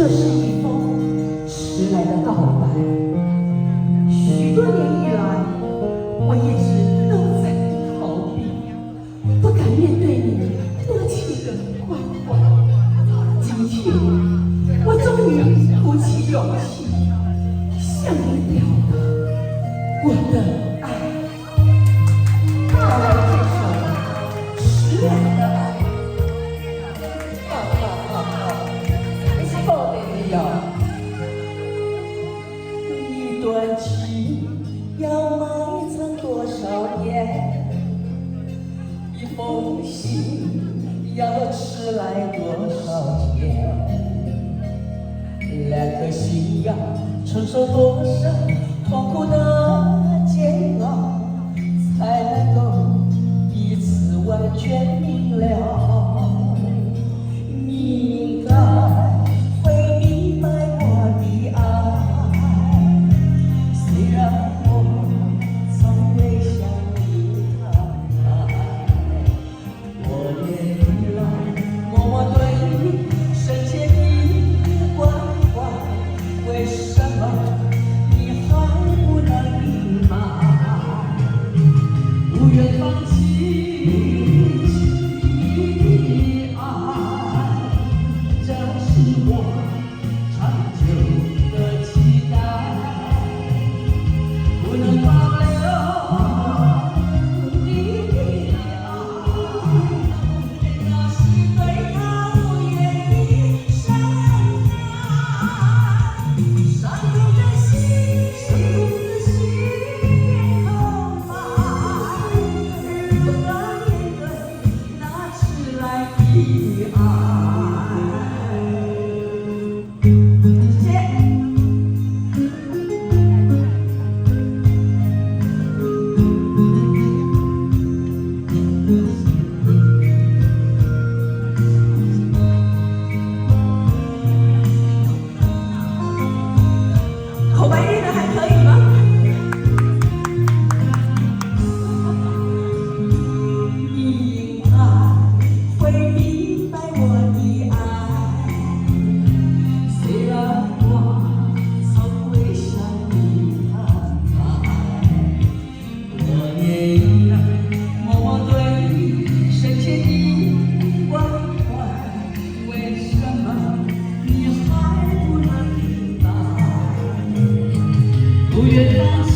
这是一封迟来的告白。许多年以来，我一直都在逃避，不敢面对你多情的关怀。今天，我终于鼓起勇气，向你表达我的爱。带来这首迟来的爱。一段情要埋藏多少年？一封信要迟来多少天？两颗心要承受多少痛苦的煎熬，才能够彼此完全明了？你应该会明白我的爱，虽然我从未向你坦白，我也依然默默对你深切的关怀，为什么你还不能明白？不愿放弃口白练的还可以吗？你应该会明白我的爱，虽然我从未向你坦白，我也依然默默对你深切的关怀，为什么你还不能明白？不愿放弃。